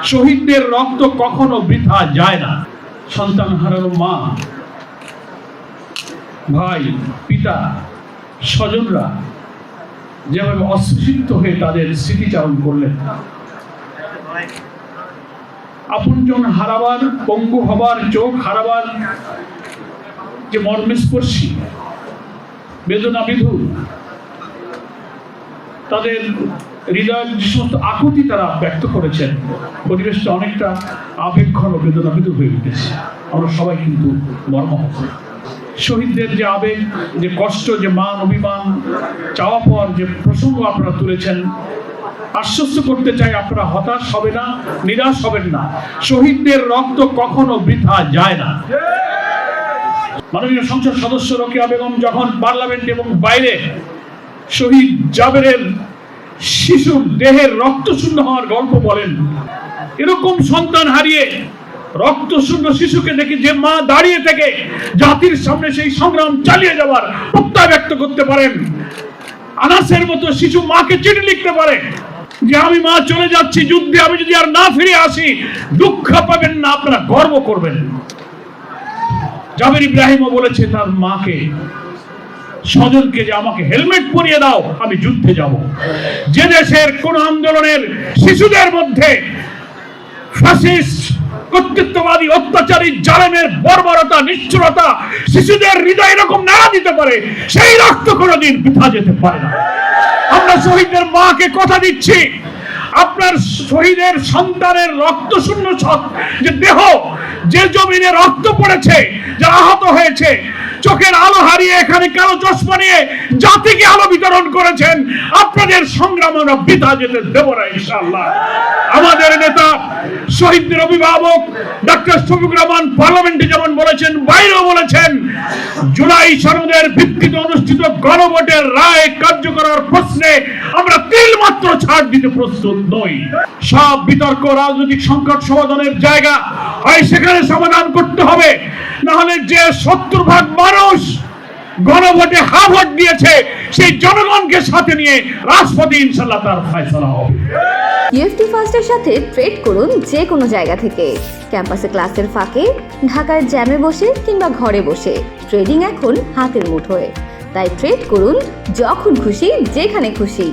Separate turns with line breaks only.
শহীদদের রক্ত কখনো বৃথা যায় না। সন্তান হারানো মা, ভাই, পিতা, স্বজনরা যেভাবে অশ্রুসিক্ত হয়ে তাদের স্মৃতিচারণ করলেন, আপনজন হারাবার, পঙ্গু হবার, চোখ হারাবার যে মর্মস্পর্শী বেদনা বিধুর, তাদের হৃদয়ের যে সমস্ত আকুতি তারা ব্যক্ত করেছেন, পরিবেশটা অনেকটা আবেগঘন বেদনা বিধু হয়ে উঠেছে। আমরা সবাই কিন্তু মর্মাহত। শহীদদের যে আবেগ, যে কষ্ট, যে মান অভিমান, চাওয়া পাওয়ার যে প্রসঙ্গ আপনারা তুলেছেন, আশ্বস্ত করতে চাই আপনারা হতাশ হবে না, নিরাশ হবেন না। শহীদদের রক্ত কখনো বৃথা যায় না। মাননীয় সংসদ সদস্য রোকেয়া বেগম যখন পার্লামেন্ট এবং বাইরে শহীদ জাবেরের শিশুর দেহের রক্ত শূন্য হওয়ার গল্প বলেন, এরকম সন্তান হারিয়ে রক্ত শূন্য শিশুকে দেখে যে মা দাঁড়িয়ে থেকে জাতির সামনে সেই সংগ্রাম চালিয়ে যাওয়ার প্রত্যয় ব্যক্ত করতে পারেন, আনাসের মতো শিশু মাকে চিঠি লিখতে পারে যে আমি মা চলে যাচ্ছি যুদ্ধে, আমি যদি আর না ফিরে আসি দুঃখ পাবেন না, আপনারা গর্ব করবেন। জাবের ইব্রাহিমও বলেছে তার মাকে, স্বজনকে, যে আমাকে হেলমেট পরিয়ে দাও, আমি যুদ্ধে যাব। যে দেশের কোন আন্দোলনের শিশুদের মধ্যে ফ্যাসিস্ট, কর্তৃত্ববাদী, অত্যাচারী, জালেমের বর্বরতা, নিষ্ঠুরতা শিশুদের হৃদয় এরকম নাড়া দিতে পারে, সেই রক্ত কোনোদিন বৃথা যেতে পারে না। আমরা শহীদদের মাকে কথা দিচ্ছি, আপনার শহীদের সন্তানের রক্ত শূন্য যে দেহ, যে জমিনে রক্ত পড়েছে, যা আহত হয়েছে, চোখের আলো হারিয়ে এখানে কালো চশমা নিয়ে জাতিকে আলো বিতরণ করেছেন, আপনাদের সংগ্রাম আমরা বৃথা যেতে দেব না ইনশাআল্লাহ। আমাদের নেতা, শহীদদের অভিভাবক ডক্টর শফিকুর রহমান পার্লামেন্টে যেমন বলেছেন, বাইরেও বলেছেন, জুলাই সনদের ভিত্তিতে অনুষ্ঠিত গণভোটের রায় কার্যকর প্রশ্নে আমরা তিলমাত্র ছাড় দিতে প্রস্তুত নই। সব বিতর্ক রাজনৈতিক সংকট সমাধানের জায়গা হয় সেখানে সমাধান করতে হবে, না হলে যে 70% মানুষ গণভোটে হা ভোট দিয়েছে সেই জনগণকে সাথে নিয়ে রাজপথে ইনশাআল্লাহ তার ফয়সালা হবে।
ইউএফটি ফার্স্টের সাথে ট্রেড করুন যে কোনো জায়গা থেকে, ক্যাম্পাসে ক্লাসের ফাঁকে, ঢাকার জ্যামে বসে কিংবা ঘরে বসে। ট্রেডিং এখন হাতের মুঠোয়, তাই ট্রেড করুন যখন খুশি, যেখানে খুশি।